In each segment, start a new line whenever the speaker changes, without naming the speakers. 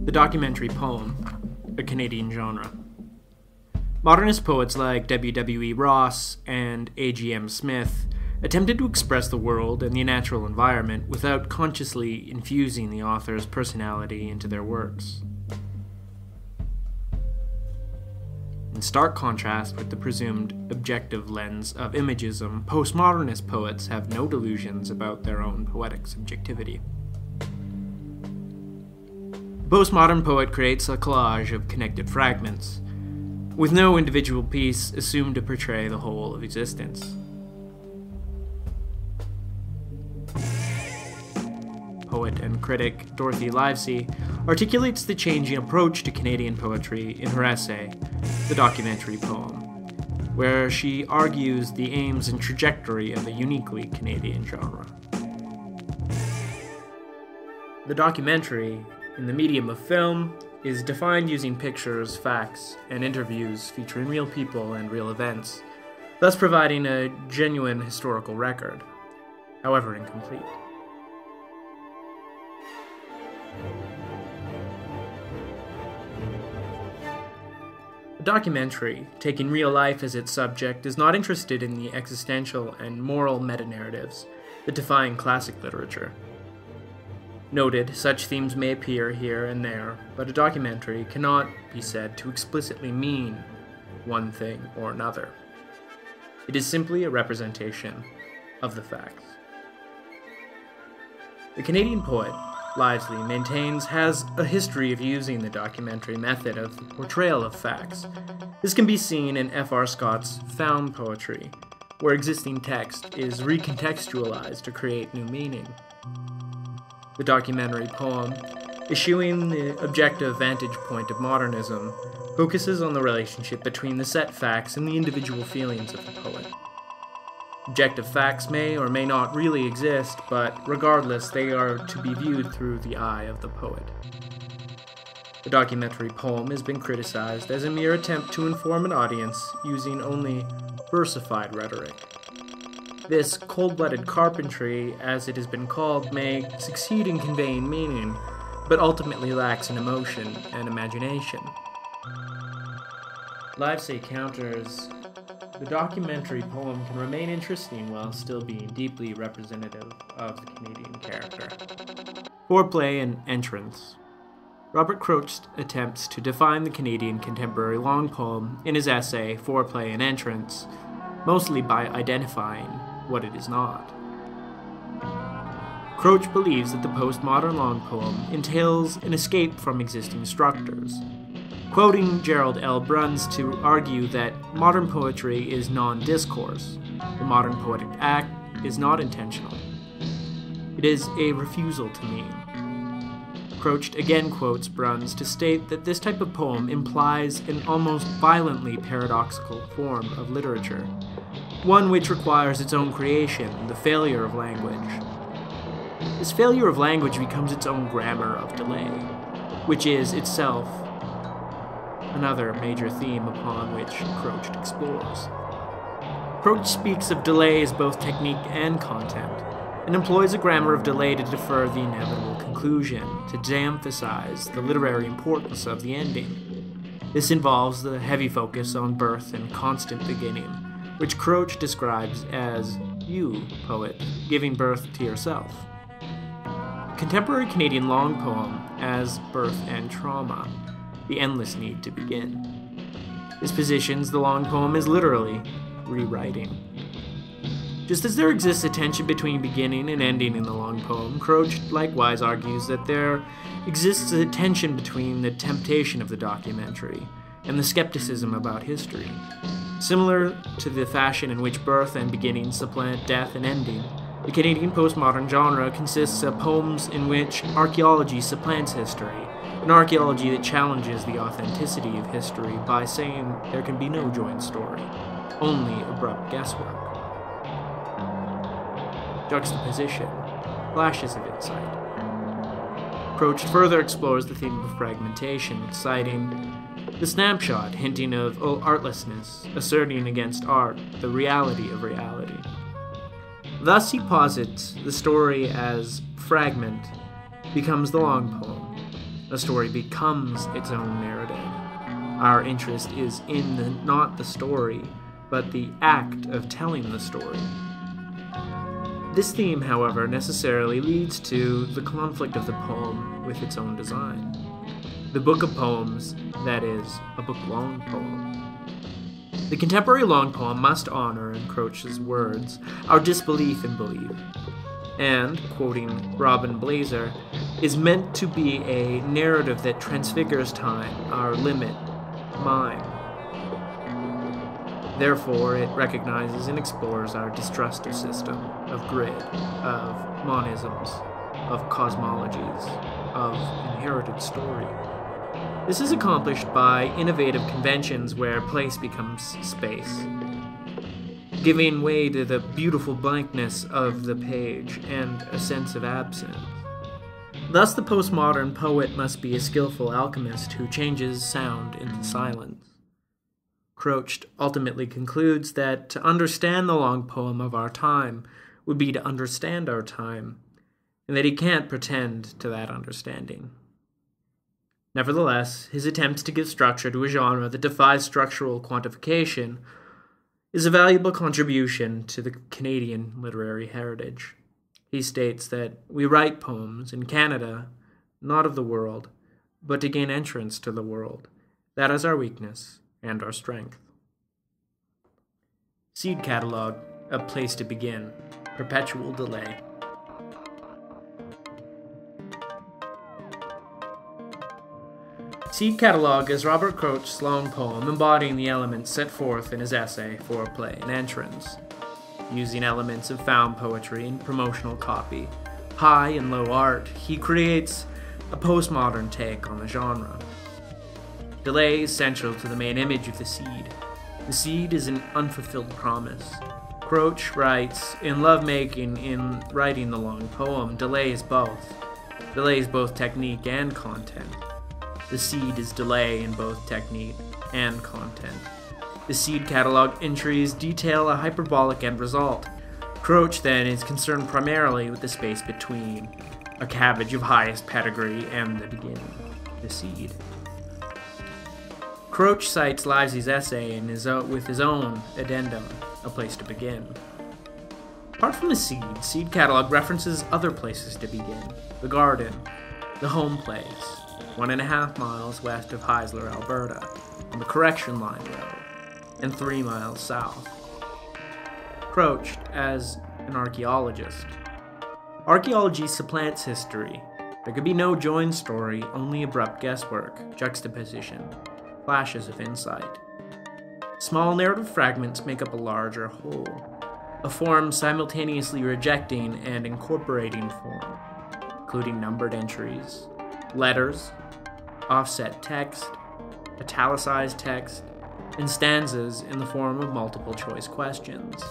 The documentary poem, a Canadian genre. Modernist poets like W.W.E. Ross and A.G.M. Smith attempted to express the world and the natural environment without consciously infusing the author's personality into their works. In stark contrast with the presumed objective lens of imagism, postmodernist poets have no delusions about their own poetic subjectivity. The postmodern poet creates a collage of connected fragments, with no individual piece assumed to portray the whole of existence. Poet and critic Dorothy Livesey articulates the changing approach to Canadian poetry in her essay, The Documentary Poem, where she argues the aims and trajectory of a uniquely Canadian genre. The documentary, in the medium of film, is defined using pictures, facts, and interviews featuring real people and real events, thus providing a genuine historical record, however incomplete. A documentary, taking real life as its subject, is not interested in the existential and moral meta-narratives that define classic literature. Noted, such themes may appear here and there, but a documentary cannot be said to explicitly mean one thing or another. It is simply a representation of the facts. The Canadian poet, Livesey maintains, has a history of using the documentary method of portrayal of facts. This can be seen in F.R. Scott's found poetry, where existing text is recontextualized to create new meaning. The documentary poem, eschewing the objective vantage point of modernism, focuses on the relationship between the set facts and the individual feelings of the poet. Objective facts may or may not really exist, but regardless, they are to be viewed through the eye of the poet. The documentary poem has been criticized as a mere attempt to inform an audience using only versified rhetoric. This cold-blooded carpentry, as it has been called, may succeed in conveying meaning, but ultimately lacks in emotion and imagination. Livesey counters, the documentary poem can remain interesting while still being deeply representative of the Canadian character. Foreplay and entrance. Robert Kroetsch attempts to define the Canadian contemporary long poem in his essay, Foreplay and Entrance, mostly by identifying what it is not. Kroetsch believes that the postmodern long poem entails an escape from existing structures, quoting Gerald L. Bruns to argue that modern poetry is non-discourse. The modern poetic act is not intentional. It is a refusal to mean. Kroetsch again quotes Bruns to state that this type of poem implies an almost violently paradoxical form of literature, one which requires its own creation, the failure of language. This failure of language becomes its own grammar of delay, which is itself another major theme upon which Kroetsch explores. Kroetsch speaks of delay as both technique and content, and employs a grammar of delay to defer the inevitable conclusion, to de-emphasize the literary importance of the ending. This involves the heavy focus on birth and constant beginning, which Kroetsch describes as you, poet, giving birth to yourself. Contemporary Canadian long poem as birth and trauma, the endless need to begin. This positions the long poem as literally rewriting. Just as there exists a tension between beginning and ending in the long poem, Kroetsch likewise argues that there exists a tension between the temptation of the documentary and the skepticism about history. Similar to the fashion in which birth and beginning supplant death and ending, the Canadian postmodern genre consists of poems in which archaeology supplants history, an archaeology that challenges the authenticity of history by saying there can be no joint story, only abrupt guesswork. Juxtaposition, flashes of insight. Kroetsch further explores the theme of fragmentation, citing, The snapshot hinting of artlessness, asserting against art the reality of reality. Thus he posits the story as fragment becomes the long poem. The story becomes its own narrative. Our interest is in not the story, but the act of telling the story. This theme, however, necessarily leads to the conflict of the poem with its own design. The book of poems, that is, a book-long poem. The contemporary long poem must honor, in Kroetsch's words, our disbelief in belief, and, quoting Robin Blazer, is meant to be a narrative that transfigures time, our limit, mind. Therefore, it recognizes and explores our distrust of system, of grid, of monisms, of cosmologies, of inherited story. This is accomplished by innovative conventions where place becomes space, giving way to the beautiful blankness of the page and a sense of absence. Thus, the postmodern poet must be a skillful alchemist who changes sound into silence. Kroetsch ultimately concludes that to understand the long poem of our time would be to understand our time, and that he can't pretend to that understanding. Nevertheless, his attempts to give structure to a genre that defies structural quantification is a valuable contribution to the Canadian literary heritage. He states that we write poems in Canada, not of the world, but to gain entrance to the world. That is our weakness and our strength. Seed Catalogue, a place to begin. Perpetual delay. Seed Catalogue is Robert Kroetsch's long poem embodying the elements set forth in his essay, Foreplay and Entrance. Using elements of found poetry and promotional copy, high and low art, he creates a postmodern take on the genre. Delay is central to the main image of the seed. The seed is an unfulfilled promise. Kroetsch writes, in lovemaking, in writing the long poem, delay is both. Delay is both technique and content. The seed is delay in both technique and content. The seed catalog entries detail a hyperbolic end result. Kroetsch, then, is concerned primarily with the space between a cabbage of highest pedigree and the beginning, the seed. Kroetsch cites Livesey's essay with his own addendum, A Place to Begin. Apart from the seed catalog references other places to begin. The garden, the home place, 1.5 miles west of Heisler, Alberta, on the Correction Line Road, and 3 miles south. Kroetsch as an archaeologist. Archaeology supplants history. There could be no joined story, only abrupt guesswork, juxtaposition, flashes of insight. Small narrative fragments make up a larger whole, a form simultaneously rejecting and incorporating form, including numbered entries, letters, offset text, italicized text, and stanzas in the form of multiple choice questions.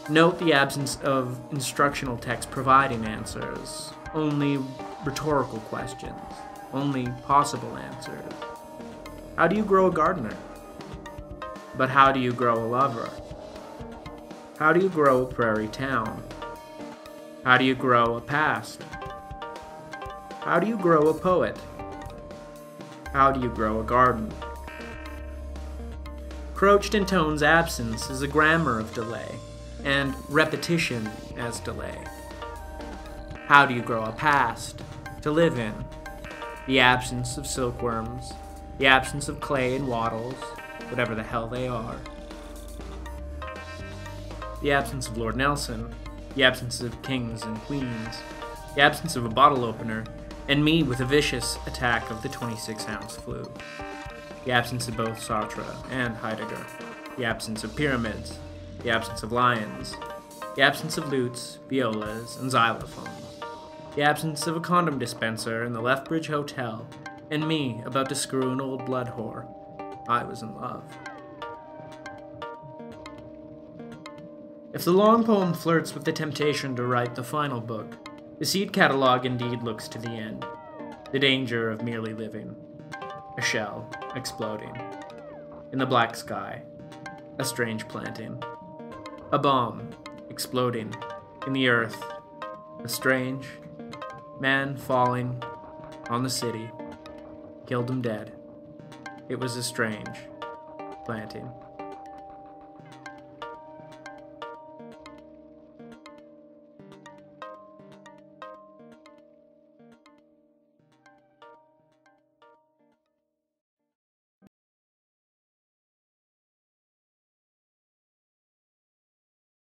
Note the absence of instructional text providing answers, only rhetorical questions, only possible answers. How do you grow a gardener? But how do you grow a lover? How do you grow a prairie town? How do you grow a past? How do you grow a poet? How do you grow a garden? Kroetsch intones absence as a grammar of delay, and repetition as delay. How do you grow a past to live in? The absence of silkworms, the absence of clay and wattles, whatever the hell they are. The absence of Lord Nelson, the absence of kings and queens, the absence of a bottle opener, and me with a vicious attack of the 26-ounce flu. The absence of both Sartre and Heidegger. The absence of pyramids. The absence of lions. The absence of lutes, violas, and xylophones. The absence of a condom dispenser in the Lethbridge Hotel, and me about to screw an old blood whore. I was in love. If the long poem flirts with the temptation to write the final book, the seed catalogue indeed looks to the end, the danger of merely living. A shell exploding. In the black sky, a strange planting. A bomb exploding in the earth. A strange man falling on the city. Killed him dead. It was a strange planting.